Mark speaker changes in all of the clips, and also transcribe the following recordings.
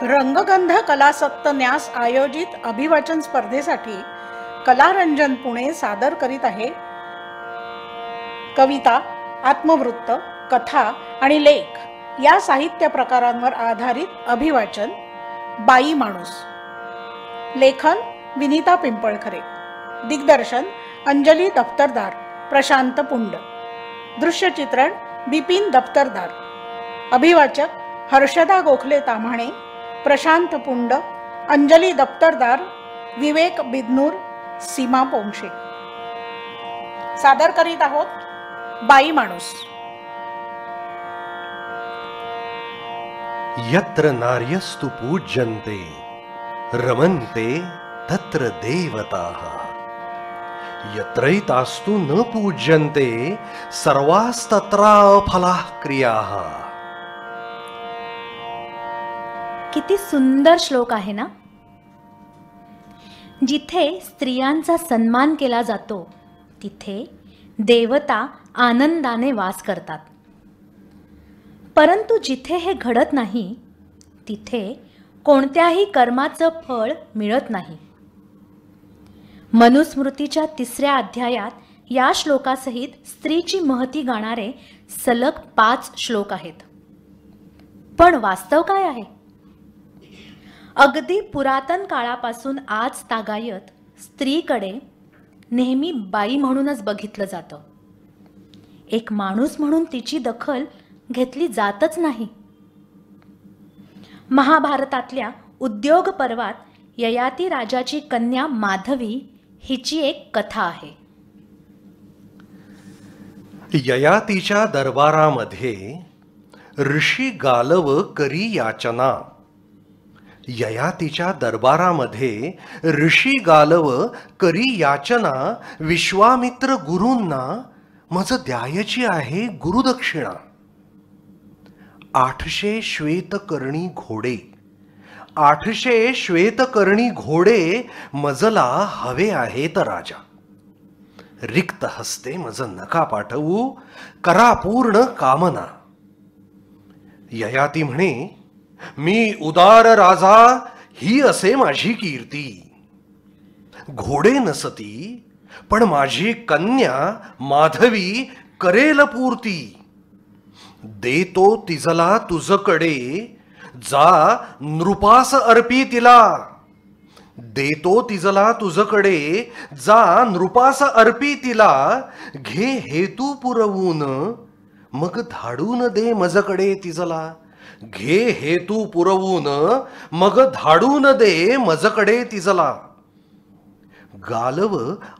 Speaker 1: रंगगंध कलासक्त न्यास आयोजित अभिवाचन स्पर्धेसाठी कलारंजन पुणे सादर करीत आहे कविता, आत्मवृत्त, कथा आणि लेख या साहित्य प्रकारांवर आधारित अभिवाचन बाई माणूस. लेखन विनीता पिंपळखरे. दिग्दर्शन अंजली दफ्तरदार, प्रशांत पुंड. दृश्यचित्रण बिपिन दफ्तरदार. अभिवाचक हर्षदा गोखले ताम्हाणे, प्रशांत पुंड, अंजली दफ्तरदार, विवेक बिदनूर, सीमा पोंक्षे. सादर करीत आहोत बाई माणूस.
Speaker 2: यत्र नार्यस्तु पूज्यन्ते रमन्ते तत्र देवताः, यत्रैतास्तु न पूज्यन्ते सर्वास्तत्र अफलाः क्रियाः.
Speaker 3: किती सुंदर श्लोक आहे ना. जिथे स्त्रियांचा सन्मान केला जातो तिथे देवता आनंदाने वास करतात. परंतु जिथे हे घडत नाही तिथे कोणत्याही कर्माचं फळ मिळत नाही. मनुस्मृतीच्या 3ऱ्या अध्यायात या श्लोकासहित स्त्रीची महती गाणारे सलग 5 श्लोक आहेत. पण वास्तव काय आहे? अगदी पुरातन काळापासून आज तागायत स्त्रीकडे नेहमी बाई म्हणूनच बघितलं जातं. एक माणूस म्हणून तिची दखल घेतली जातच नाही. महाभारतातल्या उद्योग पर्वात ययाती राजाची कन्या माधवी हिची एक कथा आहे.
Speaker 2: ययातीच्या दरबारामध्ये ऋषी गालव करी याचना. ययातीच्या दरबारामध्ये ऋषी गालव करी याचना विश्वामित्र गुरूंना मज द्यायची आहे गुरुदक्षिणा. 800 श्वेतकर्णी घोडे, 800 श्वेतकर्णी घोडे मजला हवे आहेत राजा. रिक्त हस्ते मज नका पाठवू, करा पूर्ण कामना. ययाती म्हणे, मी उदार राजा ही असे माझी कीर्ती. घोडे नसती पण माझी कन्या माधवी करेल पूर्ती. देतो तिजला तुझकडे, जा नृपास अर्पी तिला. देतो तिजला तुझकडे, जा नृपास अर्पी तिला. घे हेतू पुरवून, मग धाडून दे मजकडे तिजला. घे हेतू पुरवून, मग धाडून दे मजकडे तिजला. गालव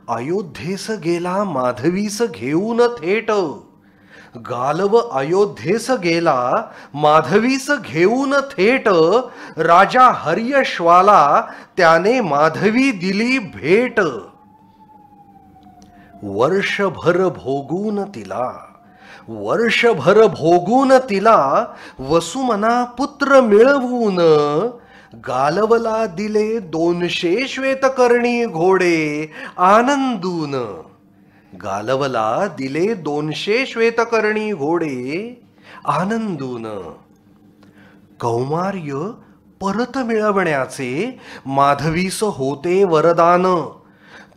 Speaker 2: अयोध्येस गेला माधवीस घेऊन थेट. गालव अयोध्येस गेला माधवीस घेऊन थेट. राजा हर्यश्वाला त्याने माधवी दिली भेट. वर्षभर भोगून तिला, वर्षभर भोगून तिला. वसुमना पुत्र मिळवून, गालवला दिले 200 श्वेतकर्णी घोडे आनंदून. गालवला दिले 200 श्वेतकर्णी घोडे आनंदून. कौमार्य परत मिळवण्याचे माधवीस होते वरदान.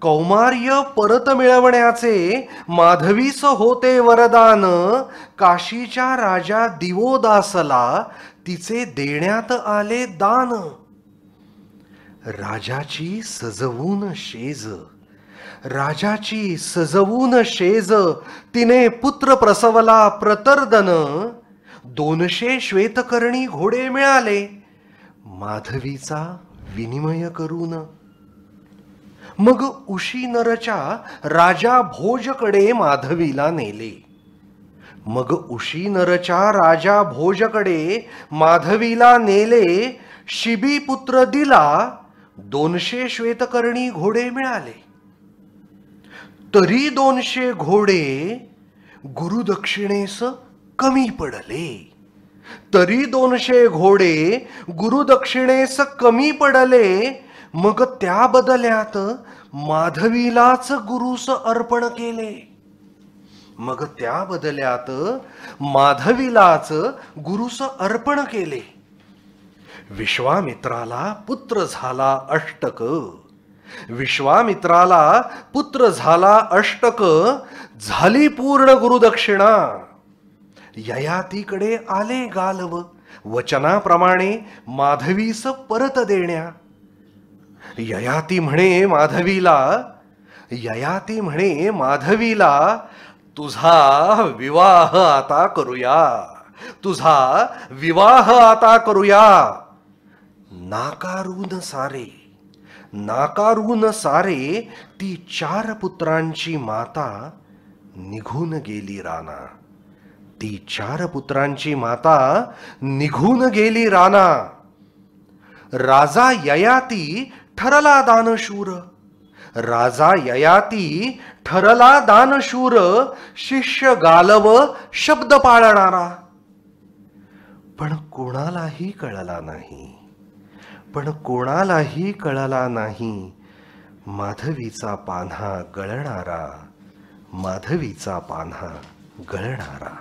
Speaker 2: कौमार्य परत मिळवण्याचे माधवीस होते वरदान. काशीच्या राजा दिवोदासला तिचे देण्यात आले दान. राजाची सजवून शेज, राजाची सजवून शेज. तिने पुत्र प्रसवला प्रतर्दन. 200 श्वेतकर्णी घोडे मिळाले माधवीचा विनिमय करून. मग उशीनरच्या राजा भोजकडे माधवीला नेले. मग उशीनरच्या राजा भोजकडे माधवीला नेले. शिबी पुत्र दिला, 200 श्वेतकर्णी घोडे मिळाले. तरी 200 घोडे गुरुदक्षिणेस कमी पडले. तरी 200 घोडे गुरुदक्षिणेस कमी पडले. मग त्या बदल्यात माधवीलाच गुरुस अर्पण केले. मग त्या बदल्यात माधवीलाच गुरुस अर्पण केले. विश्वामित्राला पुत्र झाला अष्टक. विश्वामित्राला पुत्र झाला अष्टक, झाली पूर्ण गुरुदक्षिणा. ययातीकडे आले गालव, वचनाप्रमाणे माधवीस परत देण्या. ययाती म्हणे माधवीला, तुझा विवाह आता करूया, तुझा विवाह आता करूया. नाकारून सारे ती 4 पुत्रांची माता निघून गेली राना. ती 4 पुत्रांची माता निघून गेली राना. राजा ययाती ठरला दानशूर. राजा ययाती ठरला दानशूर, शिष्य गालव शब्द पाळणारा. पण कोणालाही कळला नाही माधवीचा पान्हा गळणारा, माधवीचा पान्हा गळणारा.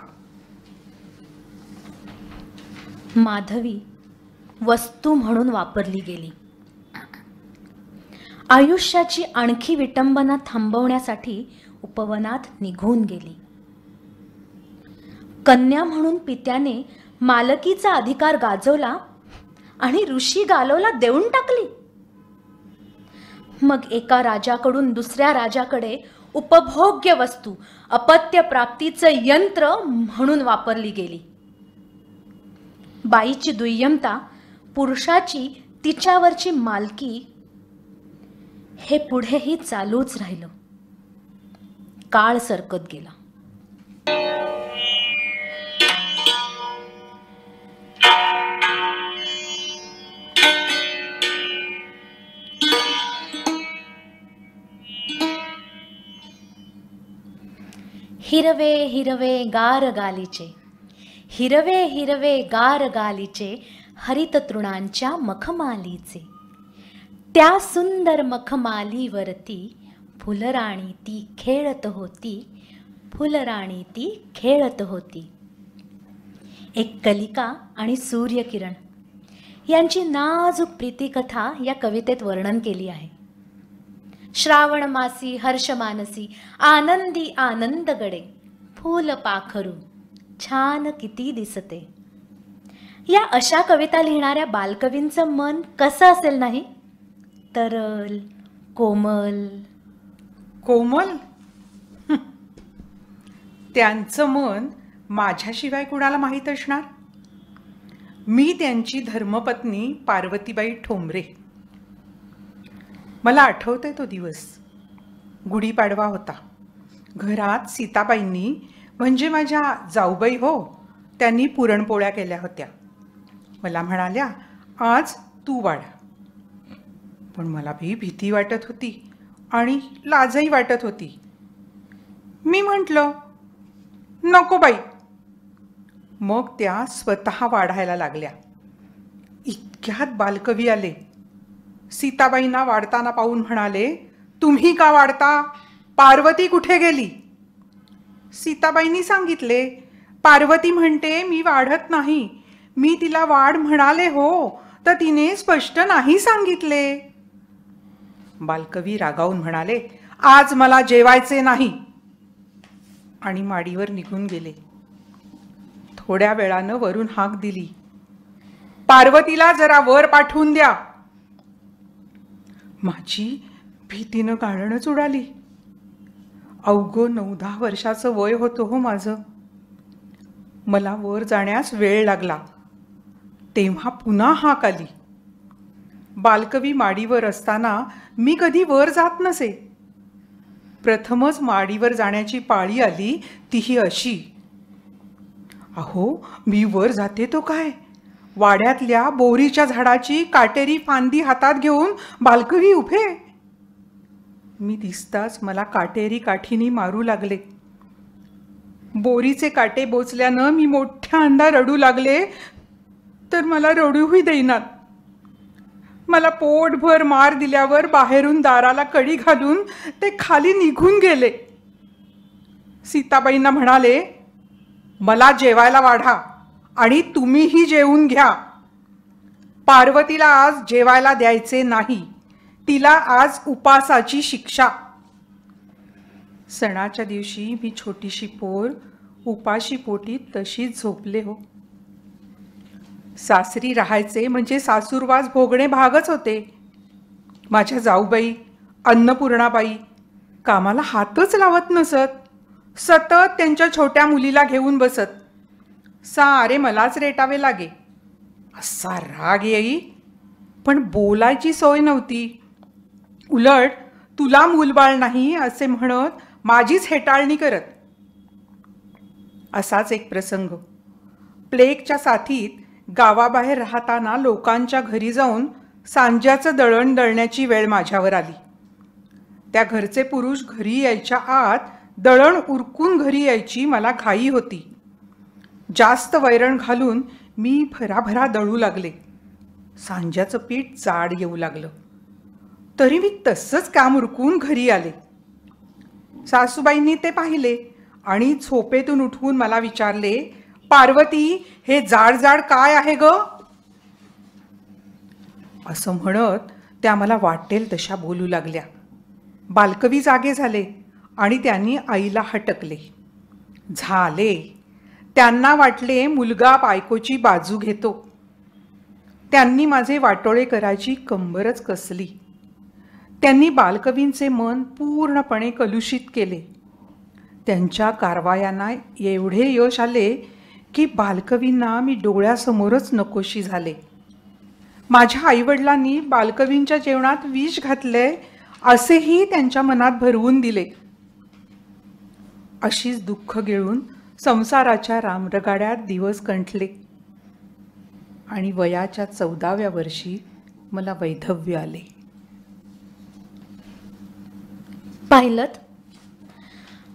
Speaker 3: माधवी वस्तू म्हणून वापरली गेली. आयुष्याची आणखी विटंबना थांबवण्यासाठी उपवनात निघून गेली. कन्या म्हणून पित्याने मालकीचा अधिकार गाजवला आणि ऋषी गालवला देऊन टाकली. मग एका राजाकडून दुसऱ्या राजाकडे उपभोग्य वस्तू, अपत्य प्राप्तीचं यंत्र म्हणून वापरली गेली. बाईची दुय्यमता, पुरुषाची तिच्यावरची मालकी, हे पुढेही चालूच राहिलं. काळ सरकत गेला. हिरवे हिरवे गार गालीचे, हिरवे हिरवे गार गालीचे, हरित तृणांच्या मखमालीचे. त्या सुंदर मखमालीवरती फुलराणी ती खेळत होती, फुलराणी ती खेळत होती. एक कलिका आणि सूर्यकिरण यांची नाजूक प्रीतिकथा या कवितेत वर्णन केली आहे. श्रावण मासी हर्षमानसी, आनंदी आनंदगडे, फूल पाखरू छान किती दिसते. या अशा कविता लिहिणाऱ्या बालकवींचं मन कसं असेल नाही? तरल, कोमल.
Speaker 1: कोमल? त्यांचं मन माझ्याशिवाय कुणाला माहीत असणार? मी त्यांची धर्मपत्नी पार्वतीबाई ठोंबरे. मला आठवतंय तो दिवस. गुढीपाडवा होता. घरात सीताबाईंनी, म्हणजे माझ्या जाऊबाई हो, त्यांनी पुरणपोळ्या केल्या होत्या. मला म्हणाल्या, आज तू वाढ. पण मला भीती वाटत होती आणि लाजही वाटत होती. मी म्हटलं, नको बाई. मग त्या स्वतः वाढायला लागल्या. इतक्यात बालकवी आले. सीताबाईंना वाढताना पाहून म्हणाले, तुम्ही का वाढता? पार्वती कुठे गेली? सीताबाईंनी सांगितले, पार्वती म्हणते मी वाढत नाही. मी तिला वाढ म्हणाले हो, तर तिने स्पष्ट नाही सांगितले. बालकवी रागावून म्हणाले, आज मला जेवायचे नाही, आणि माडीवर निघून गेले. थोड्या वेळानं वरून हाक दिली, पार्वतीला जरा वर पाठवून द्या. माझी भीतीनं गाळणच उडाली. अवघं 9-10 वर्षाचं वय होतं हो माझं. मला वर जाण्यास वेळ लागला. तेव्हा पुन्हा हाक आली. बालकवी माडीवर असताना मी कधी वर जात नसे. प्रथमच माडीवर जाण्याची पाळी आली, तीही अशी. अहो, मी वर जाते तो काय, वाड्यातल्या बोरीच्या झाडाची काटेरी फांदी हातात घेऊन बालकवी उभे. मी दिसताच मला काटेरी काठीनी मारू लागले. बोरीचे काटे बोचल्यानं मी मोठ्यांदा रडू लागले, तर मला रडूही देईनात. मला पोटभर मार दिल्यावर बाहेरून दाराला कडी घालून ते खाली निघून गेले. सीताबाईंना म्हणाले, मला जेवायला वाढा आणि तुम्हीही जेवून घ्या. पार्वतीला आज जेवायला द्यायचे नाही. तिला आज उपासाची शिक्षा. सणाच्या दिवशी मी छोटीशी पोर उपाशी पोटी तशीच झोपले हो. सासरी राहायचे म्हणजे सासूरवास भोगणे भागच होते. माझ्या जाऊबाई अन्नपूर्णाबाई कामाला हातच लावत नसत. सतत त्यांच्या छोट्या मुलीला घेऊन बसत. सारे मलाच रेटावे लागे. असा राग येई, पण बोलायची सोय नव्हती. उलट तुला मूलबाळ नाही असे म्हणत माझीच हेटाळणी करत. असाच एक प्रसंग. प्लेगच्या साथीत गावाबाहेर राहताना लोकांच्या घरी जाऊन सांज्याचं दळण दळण्याची वेळ माझ्यावर आली. त्या घरचे पुरुष घरी यायच्या आत दळण उरकून घरी यायची मला घाई होती. जास्त वैरण घालून मी भराभरा दळू लागले. सांज्याचं पीठ जाड येऊ लागलं. तरी मी तसंच काम उरकून घरी आले. सासूबाईंनी ते पाहिले आणि झोपेतून उठवून मला विचारले, पार्वती, हे जाड जाड काय आहे ग? असं म्हणत त्या मला वाटेल तशा बोलू लागल्या. बालकवी जागे झाले आणि त्यांनी आईला हटकले. झाले. त्यांना वाटले मुलगा बायकोची बाजू घेतो. त्यांनी माझे वाटोळे करायची कंबरच कसली. त्यांनी बालकवींचे मन पूर्णपणे कलुषित केले. त्यांच्या कारवायांना एवढे यश आले की बालकवींना मी डोळ्यासमोरच नकोशी झाले. माझ्या आईवडिलांनी बालकवींच्या जेवणात विष घातले असेही त्यांच्या मनात भरवून दिले. अशीच दुःख गिळून संसाराच्या रामरगाड्यात दिवस कंठले आणि वयाच्या 14व्या वर्षी मला वैधव्य आले.
Speaker 3: पाहिलत,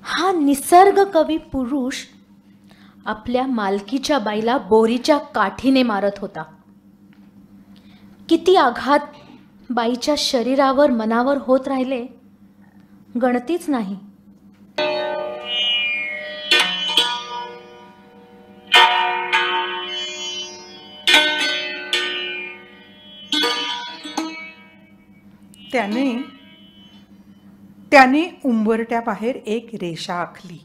Speaker 3: हा निसर्ग कवी पुरुष आपल्या मालकीच्या बाईला बोरीच्या काठीने मारत होता. किती आघात बाईच्या शरीरावर मनावर होत राहिले गणतीच नाही.
Speaker 1: त्याने उंबरट्याबाहेर एक रेषा आखली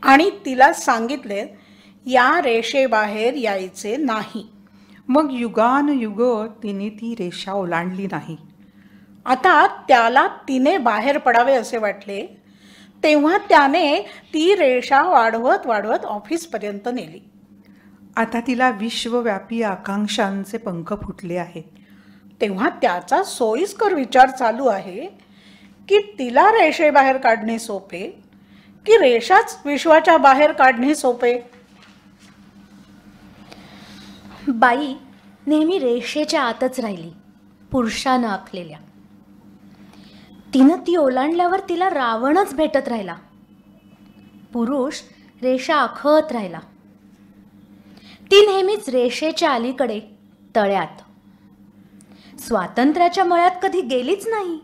Speaker 4: आणि तिला सांगितले, या रेषेबाहेर यायचे नाही.
Speaker 1: मग युगानुयुग तिने ती रेषा ओलांडली नाही.
Speaker 4: आता त्याला तिने बाहेर पडावे असे वाटले, तेव्हा त्याने ती रेषा वाढवत वाढवत ऑफिसपर्यंत नेली.
Speaker 1: आता तिला विश्वव्यापी आकांक्षांचे पंख फुटले आहेत.
Speaker 4: तेव्हा त्याचा सोयीस्कर विचार चालू आहे की तिला रेषेबाहेर काढणे सोपे की रेषाच विश्वाच्या बाहेर काढणे सोपे.
Speaker 3: बाई नेहमी रेषेच्या आतच राहिली, पुरुषानं आखलेल्या. तिनं ती ओलांडल्यावर तिला रावणच भेटत राहिला. पुरुष रेषा आखत राहिला. ती नेहमीच रेषेच्या अलीकडे, तळ्यात. स्वातंत्र्याच्या मळ्यात कधी गेलीच नाही.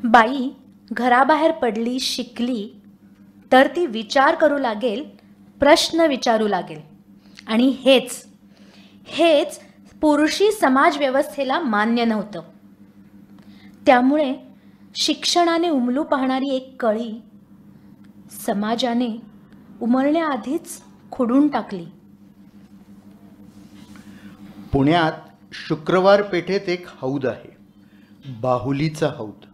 Speaker 3: बाई घराबाहेर पडली, शिकली तर ती विचार करू लागेल, प्रश्न विचारू लागेल. आणि हेच पुरुषी समाज व्यवस्थेला मान्य नव्हतं. त्यामुळे शिक्षणाने उमलू पाहणारी एक कळी समाजाने उमलण्याआधीच खुडून टाकली.
Speaker 5: पुण्यात शुक्रवार पेठेत एक हौद आहे, बाहुलीचा हौद.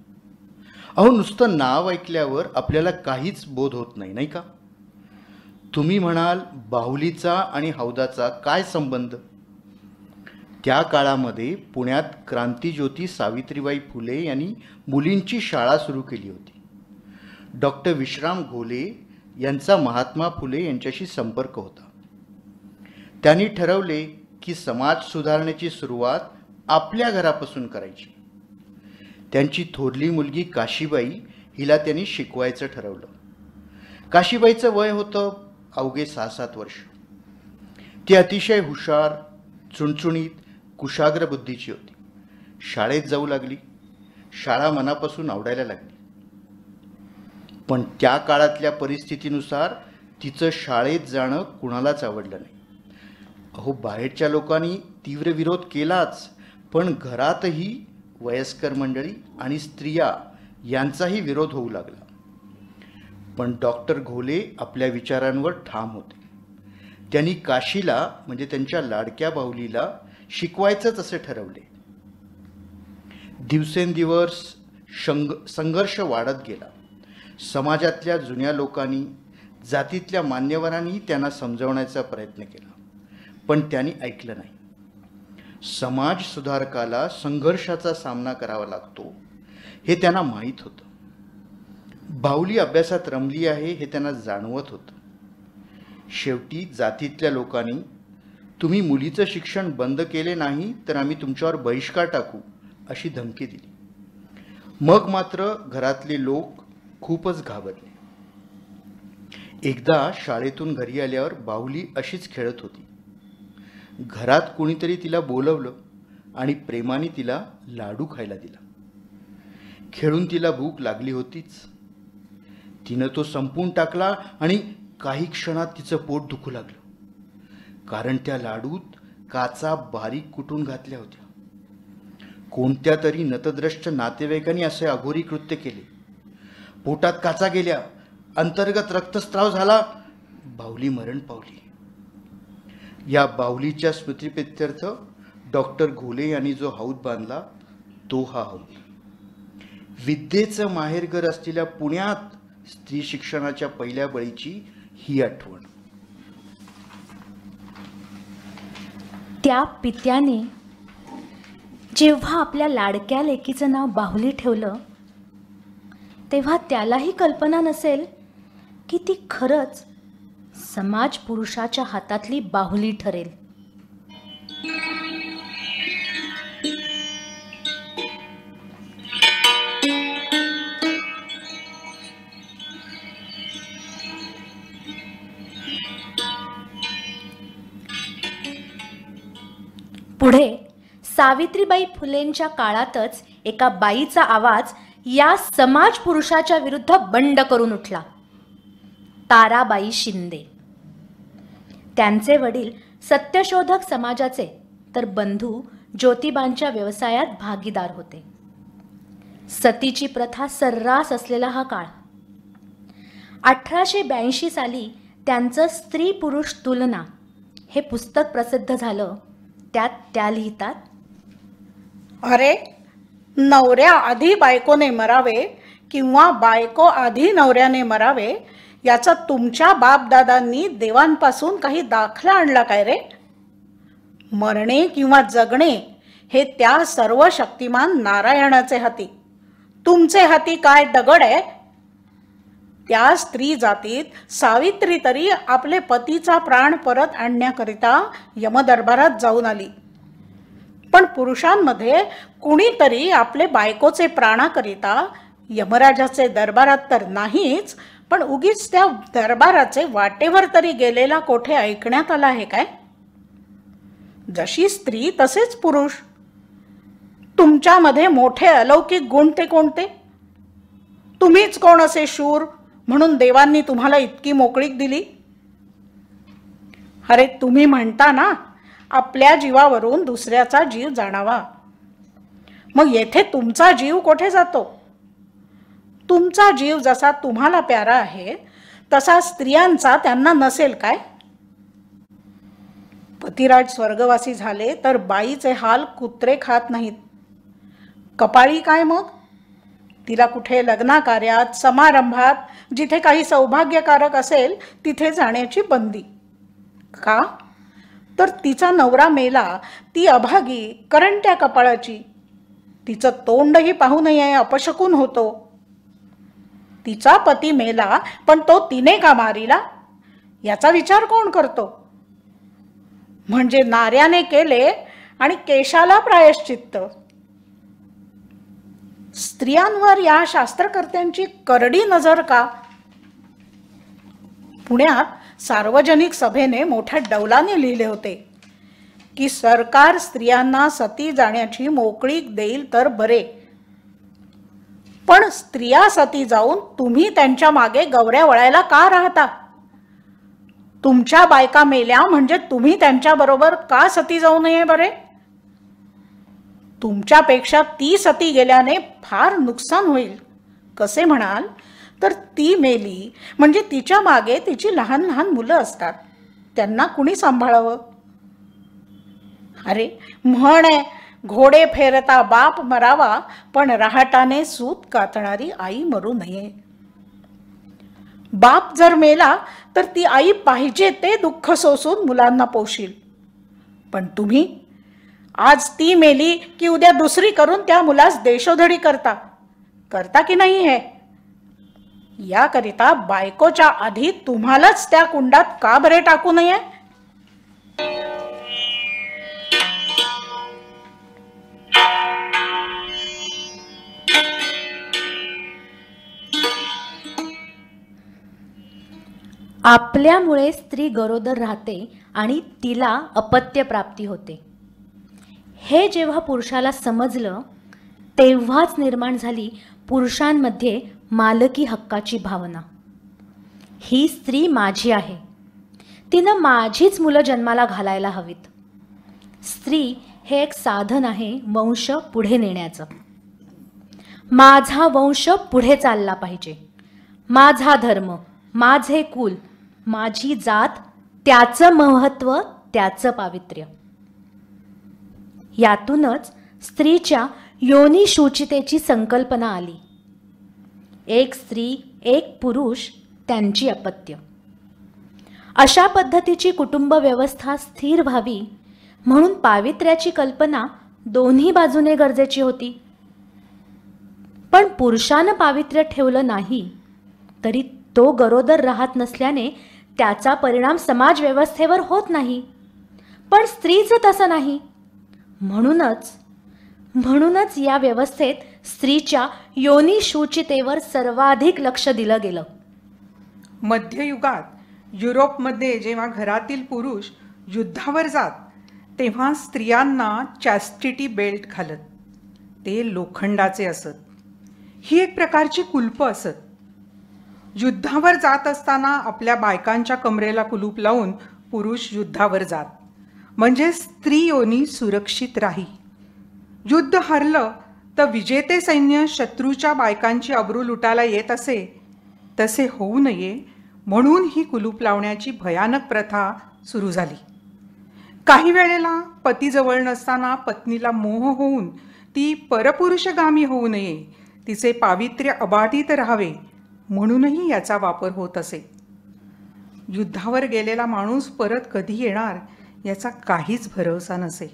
Speaker 5: अहो, नुसतं नाव ऐकल्यावर आपल्याला काहीच बोध होत नाही, नाही का? तुम्ही म्हणाल, बाहुलीचा आणि हौदाचा काय संबंध? त्या काळामध्ये पुण्यात क्रांतिज्योती सावित्रीबाई फुले यांनी मुलींची शाळा सुरू केली होती. डॉक्टर विश्राम घोले यांचा महात्मा फुले यांच्याशी संपर्क होता. त्यांनी ठरवले की समाज सुधारण्याची सुरुवात आपल्या घरापासून करायची. त्यांची थोरली मुलगी काशीबाई हिला त्यांनी शिकवायचं ठरवलं. काशीबाईचं वय होतं अवघे 6-7 वर्ष. ती अतिशय हुशार, चुणचुणीत कुशाग्र बुद्धीची होती. शाळेत जाऊ लागली. शाळा मनापासून आवडायला लागली. पण त्या काळातल्या परिस्थितीनुसार तिचं शाळेत जाणं कुणालाच आवडलं नाही. अहो, बाहेरच्या लोकांनी तीव्र विरोध केलाच, पण घरातही वयस्कर मंडळी आणि स्त्रिया यांचाही विरोध होऊ लागला. पण डॉक्टर घोले आपल्या विचारांवर ठाम होते. त्यांनी काशीला म्हणजे त्यांच्या लाडक्या बाहुलीला शिकवायचंच असे ठरवले. दिवसेंदिवस संघर्ष वाढत गेला. समाजातल्या जुन्या लोकांनी, जातीतल्या मान्यवरांनी त्यांना समजवण्याचा प्रयत्न केला, पण त्यांनी ऐकलं नाही. समाज सुधारकाला संघर्षाचा सामना करावा लागतो हे त्यांना माहीत होतं. बाहुली अभ्यासात रमली आहे हे त्यांना जाणवत होतं. शेवटी जातीतल्या लोकांनी, तुम्ही मुलीचं शिक्षण बंद केले नाही तर आम्ही तुमच्यावर बहिष्कार टाकू अशी धमकी दिली. मग मात्र घरातले लोक खूपच घाबरले. एकदा शाळेतून घरी आल्यावर बाहुली अशीच खेळत होती. घरात कोणीतरी तिला बोलवलं आणि प्रेमाने तिला लाडू खायला दिला. खेळून तिला भूक लागली होतीच. तिनं तो संपवून टाकला आणि काही क्षणात तिचं पोट दुखू लागलं, कारण त्या लाडूत काचा बारीक कुटून घातल्या होत्या. कोणत्या तरी नतद्रष्ट नातेवाईकांनी असे अघोरी कृत्य केले. पोटात काचा गेल्या, अंतर्गत रक्तस्राव झाला, बाहुली मरण पावली. या बाहुलीच्या स्मृतिप्रित्यर्थ डॉक्टर घोले यांनी जो हौद बांधला तो हा हौद. विद्येचं माहेरघर असलेल्या पुण्यात स्त्री शिक्षणाच्या पहिल्या बळीची ही आठवण.
Speaker 3: त्या पित्याने जेव्हा आपल्या लाडक्या लेकीचं नाव बाहुली ठेवलं, तेव्हा त्यालाही कल्पना नसेल की ती खरंच समाज पुरुषाच्या हातातली बाहुली ठरेल. पुढे सावित्रीबाई फुलेंच्या काळातच एका बाईचा आवाज या समाज पुरुषाच्या विरुद्ध बंड करून उठला. ताराबाई शिंदे. त्यांचे वडील सत्यशोधक समाजाचे तर बंधू ज्योतिबांच्या व्यवसायात भागीदार होते. सतीची प्रथा सर्रास असलेला हा काळ. 1882 साली त्यांचं स्त्री पुरुष तुलना हे पुस्तक प्रसिद्ध झालं. त्यात त्या लिहितात,
Speaker 4: अरे, नवऱ्या आधी बायकोने मरावे किंवा बायको आधी नवऱ्याने मरावे याचा तुमच्या बापदादांनी देवांपासून काही दाखला आणला काय रे? मरणे किंवा जगणे हे त्या सर्व शक्तिमान नारायणाचे हाती. तुमचे हाती काय दगड आहे? त्या स्त्री जातीत सावित्री तरी आपले पतीचा प्राण परत आणण्याकरिता यमदरबारात जाऊन आली. पण पुरुषांमध्ये कुणीतरी आपले बायकोचे प्राणाकरिता यमराजाचे दरबारात तर नाहीच, पण उगीच त्या दरबाराचे वाटेवर तरी गेलेला कोठे ऐकण्यात आला आहे काय? जशी स्त्री तसेच पुरुष. तुमच्यामध्ये मोठे अलौकिक गुण ते कोणते? तुम्हीच कोण असे शूर म्हणून देवांनी तुम्हाला इतकी मोकळीक दिली? अरे, तुम्ही म्हणता ना, आपल्या जीवावरून दुसऱ्याचा जीव जाणावा. मग येथे तुमचा जीव कोठे जातो? तुमचा जीव जसा तुम्हाला प्यारा आहे तसा स्त्रियांचा त्यांना नसेल काय? पतिराज स्वर्गवासी झाले तर बाईचे हाल कुत्रे खात नाहीत. कपाळी काय मग? तिला कुठे लग्नाकार्यात, समारंभात, जिथे काही सौभाग्यकारक असेल तिथे जाण्याची बंदी. का? तर तिचा नवरा मेला, ती अभागी करंट्या कपाळाची. तिचं तोंडही पाहू नये अपशकुन होतो. तिचा पती मेला पण तो तिने का मारिला याचा विचार कोण करतो? म्हणजे नाऱ्याने केले आणि केशाला प्रायश्चित्त. स्त्रियांवर या शास्त्रकर्त्यांची करडी नजर का? पुण्यात सार्वजनिक सभेने मोठ्या डौलाने लिहिले होते की सरकार स्त्रियांना सती जाण्याची मोकळीक देईल तर बरे, पण स्त्रिया सती जाऊन तुम्ही त्यांच्या मागे गवऱ्या वळायला का राहता? तुमच्या बायका मेल्या म्हणजे तुम्ही त्यांच्या बरोबर का सती जाऊ नये बरे? तुमच्यापेक्षा ती सती गेल्याने फार नुकसान होईल. कसे म्हणाल तर ती मेली म्हणजे तिच्या मागे तिची लहान लहान मुलं असतात, त्यांना कुणी सांभाळावं? अरे म्हण आहे, घोडे फेरता बाप मरावा, पण रहाटाने सूत कातणारी आई मरू नये. बाप जर मेला तर ती आई पाहिजे ते दुःख सोसून मुलांना पोशील, पण तुम्ही आज ती मेली की उद्या दुसरी करून त्या मुलास देशोधडी करता की नाही? हे याकरिता बायकोच्या आधी तुम्हालाच त्या कुंडात का बरे टाकू नये?
Speaker 3: आपल्यामुळे स्त्री गरोदर राहते आणि तिला अपत्य प्राप्ती होते, हे जेव्हा पुरुषाला समजलं तेव्हाच निर्माण झाली पुरुषांमध्ये मालकी हक्काची भावना. ही स्त्री माझी आहे, तिनं माझीच मुलं जन्माला घालायला हवीत. स्त्री हे एक साधन आहे वंश पुढे नेण्याचं. माझा वंश पुढे चालला पाहिजे, माझा धर्म, माझे कुल, माझी जात, त्याचं महत्त्व, त्याचं पावित्र्य. यातूनच स्त्रीच्या योनी शुचितेची संकल्पना आली. एक स्त्री, एक पुरुष, त्यांची अपत्य. अशा पद्धतीची कुटुंब व्यवस्था स्थिर व्हावी म्हणून पावित्र्याची कल्पना दोन्ही बाजूने गरजेची होती. पण पुरुषानं पावित्र्य ठेवलं नाही तरी तो गरोदर राहत नसल्याने त्याचा परिणाम समाज व्यवस्थेवर होत नाही. पण स्त्रीचं तसं नाही. म्हणूनच या व्यवस्थेत स्त्रीच्या योनी शुचितेवर सर्वाधिक लक्ष दिलं गेलं.
Speaker 1: मध्ययुगात युरोपमध्ये जेव्हा घरातील पुरुष युद्धावर जात तेव्हा स्त्रियांना चॅस्टिटी बेल्ट घालत. ते लोखंडाचे असत. ही एक प्रकारची कुलप असत. युद्धावर जात असताना आपल्या बायकांच्या कमरेला कुलूप लावून पुरुष युद्धावर जात, म्हणजे स्त्री योनी सुरक्षित राही. युद्ध हरलं तर विजेते सैन्य शत्रूच्या बायकांची अब्रू लुटायला येत असे, तसे होऊ नये म्हणून ही कुलूप लावण्याची भयानक प्रथा सुरू झाली. काही वेळेला पती जवळ नसताना पत्नीला मोह होऊन ती परपुरुषगामी होऊ नये, तिचे पावित्र्य अबाधित राहावे म्हणूनही याचा वापर होत असे. युद्धावर गेलेला माणूस परत कधी येणार याचा काहीच भरोसा नसे.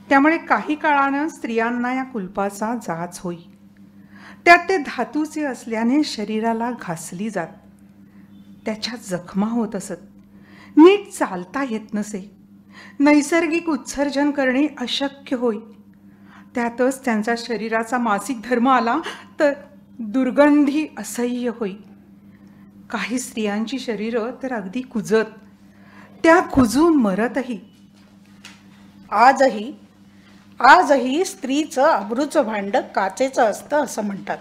Speaker 1: त्यामुळे काही काळानं स्त्रियांना या कुलपाचा जाच होई. त्यात ते धातूचे असल्याने शरीराला घासली जात. त्याच्या जखमा होत असत. नीट चालता येत नसे. नैसर्गिक उत्सर्जन करणे अशक्य होई. त्यातच त्यांचा शरीराचा मासिक धर्म आला तर दुर्गंधी असह्य होई. काही स्त्रियांची शरीरं तर अगदी कुजत, त्या कुजून मरतही. आजही स्त्रीचं अब्रूचं भांड काचेचं असतं असं म्हणतात.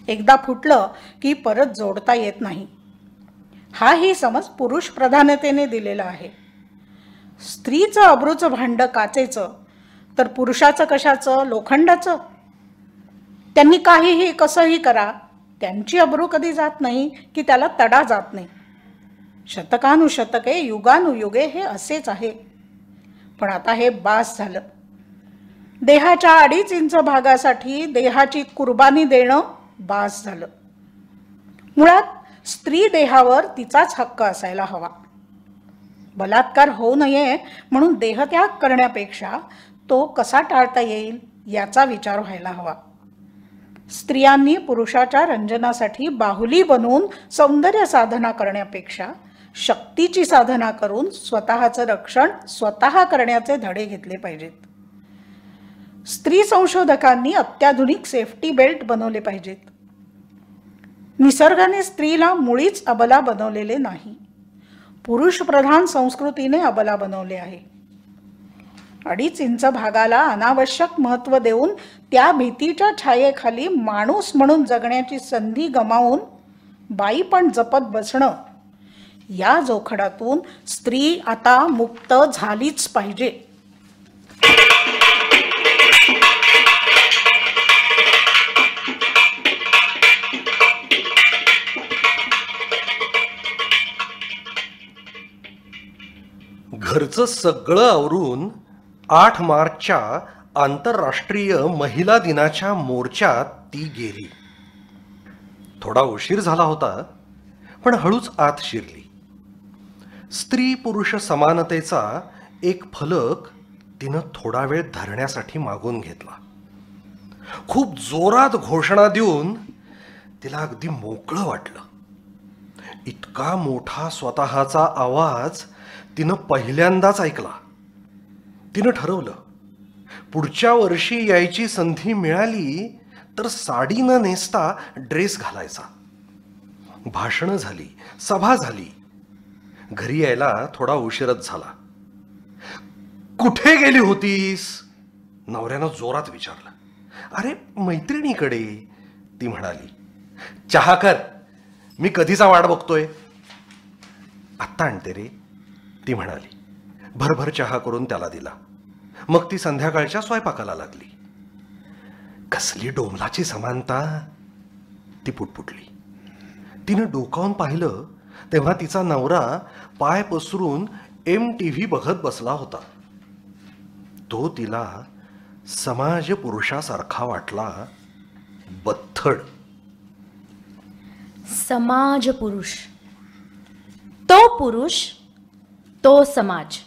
Speaker 1: एकदा फुटलं की परत जोडता येत नाही. हाही समज पुरुष प्रधानतेने दिलेला आहे. स्त्रीचं अब्रूचं भांड काचेचं तर पुरुषाचं कशाचं, लोखंडाचं. त्यांनी काहीही कसंही करा, त्यांची अब्रू कधी जात नाही की त्याला तडा जात नाही. शतकानुशतके, युगानुयुगे हे असेच आहे. पण आता हे बास झालं. देहाच्या 2.5 इंच भागासाठी देहाची कुर्बानी देणं बास झालं. मुळात स्त्री देहावर तिचाच हक्क असायला हवा. बलात्कार होऊ नये म्हणून देहत्याग करण्यापेक्षा तो कसा टाळता येईल याचा विचार व्हायला हवा. स्त्रियांनी पुरुषाच्या रंजनासाठी बाहुली बनवून सौंदर्य साधना करण्यापेक्षा शक्तीची साधना करून स्वतःचं रक्षण स्वतः करण्याचे धडे घेतले पाहिजेत. स्त्री संशोधकांनी अत्याधुनिक सेफ्टी बेल्ट बनवले पाहिजेत. निसर्गाने स्त्रीला मुळीच अबला बनवलेले नाही. पुरुष प्रधान संस्कृतीने अबला बनवले आहे.
Speaker 4: 2.5 इंच भागाला अनावश्यक महत्त्व देऊन त्या भीतीच्या छायेखाली माणूस म्हणून जगण्याची संधी गमावून बाई पण जपत बसणं, या जोखडातून स्त्री आता मुक्त झालीच पाहिजे.
Speaker 2: घरचं सगळं आवरून 8 मार्चच्या आंतरराष्ट्रीय महिला दिनाच्या मोर्चात ती गेली. थोडा उशीर झाला होता, पण हळूच आत शिरली. स्त्री पुरुष समानतेचा एक फलक तिनं थोडा वेळ धरण्यासाठी मागून घेतला. खूप जोरात घोषणा देऊन तिला अगदी मोकळं वाटलं. इतका मोठा स्वतःचा आवाज तिनं पहिल्यांदाच ऐकला. तिनं ठरवलं, पुढच्या वर्षी यायची संधी मिळाली तर साडी न नेसता ड्रेस घालायचा. भाषणं झाली, सभा झाली. घरी यायला थोडा उशीरच झाला. कुठे गेली होतीस? नवऱ्यानं जोरात विचारलं. अरे मैत्रिणीकडे, ती म्हणाली. चहा कर, मी कधीचा वाट बघतोय. आत्ता आणते रे, ती म्हणाली. भरभर चहा करून त्याला दिला. मग ती संध्याकाळच्या स्वयंपाकाला लागली. कसली डोंबलाची समानता, ती पुटपुटली. तिनं डोकावून पाहिलं तेव्हा तिचा नवरा पाय पसरून MTV बघत बसला होता. तो तिला समाज पुरुषासारखा वाटला. बत्थड.
Speaker 3: समाज पुरुष, तो पुरुष, तो समाज.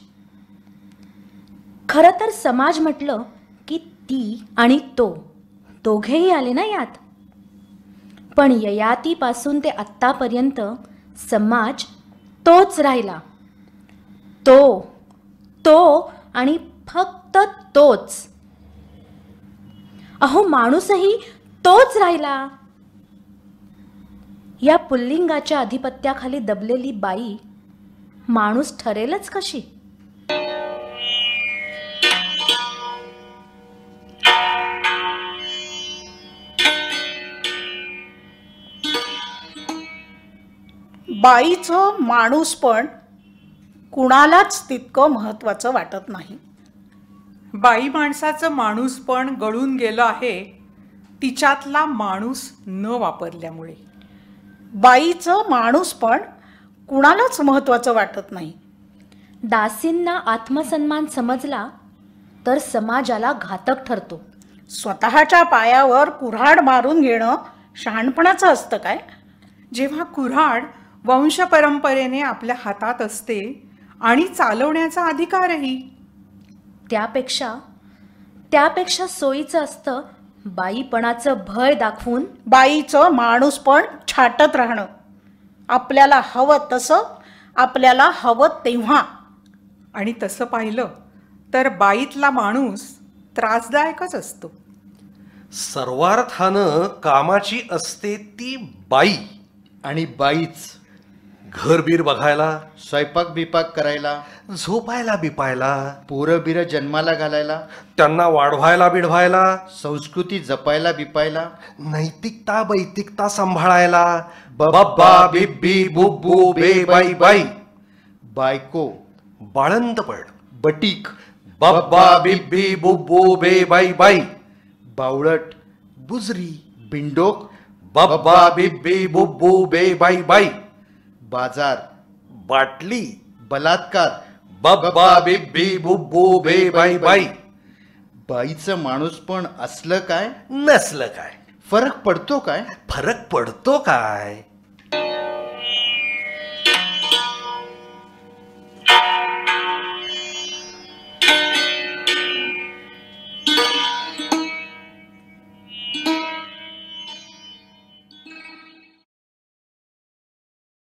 Speaker 3: खरं तर समाज म्हटलं की ती आणि तो दोघेही आले ना यात. पण ययातीपासून ते आत्तापर्यंत समाज तोच राहिला. तो आणि फक्त तोच. अहो, माणूसही तोच राहिला. या पुल्लिंगाच्या अधिपत्याखाली दबलेली बाई माणूस ठरेलच कशी?
Speaker 4: बाईचं माणूसपण कुणालाच तितकं महत्त्वाचं वाटत नाही.
Speaker 1: बाई माणसाचं माणूसपण गळून गेलं आहे तिच्यातला माणूस न वापरल्यामुळे.
Speaker 4: बाईचं माणूसपण कुणालाच महत्त्वाचं वाटत नाही.
Speaker 3: दासींना आत्मसन्मान समजला तर समाजाला घातक ठरतो.
Speaker 4: स्वतःच्या पायावर कुऱ्हाड मारून घेणं शहाणपणाचं असतं काय?
Speaker 1: जेव्हा कुऱ्हाड वंशपरंपरेने आपल्या हातात असते आणि चालवण्याचा अधिकारही.
Speaker 3: त्यापेक्षा सोयीचं असतं बाईपणाचं भय दाखवून
Speaker 4: बाईचं माणूसपण छाटत राहणं. आपल्याला हवं तसं, आपल्याला हवं तेव्हा.
Speaker 1: आणि तसं पाहिलं तर बाईतला माणूस त्रासदायकच असतो.
Speaker 2: सर्वार्थानं कामाची असते ती बाई.
Speaker 5: आणि बाईच
Speaker 2: घरबीर बघायला,
Speaker 5: स्वयंपाक बिपाक करायला,
Speaker 2: झोपायला बिपायला,
Speaker 5: पोरं बिरं जन्माला घालायला,
Speaker 2: त्यांना वाढवायला बिढवायला,
Speaker 5: संस्कृती जपायला बिपायला,
Speaker 2: नैतिकता बैतिकता सांभाळायला.
Speaker 5: बब्बा,
Speaker 2: बिब्बी बुब्बू बे बाई बाई.
Speaker 5: बायको,
Speaker 2: बाळंतपण,
Speaker 5: बटीक,
Speaker 2: बब्बा बिब्बी बुब्बू बे बाई बाई.
Speaker 5: बावळट,
Speaker 2: बुजरी,
Speaker 5: बिंडोक,
Speaker 2: बब्बा बिब्बी बुब्बू बे बाई बाई.
Speaker 5: बाजार,
Speaker 2: बाटली,
Speaker 5: बलात्कार,
Speaker 2: बब्बा बिब्बी बुब्बू बे बाई बाई.
Speaker 5: बाईचं माणूसपण असलं काय,
Speaker 2: नसलं काय?
Speaker 5: फरक पडतो काय?
Speaker 2: फरक पडतो काय?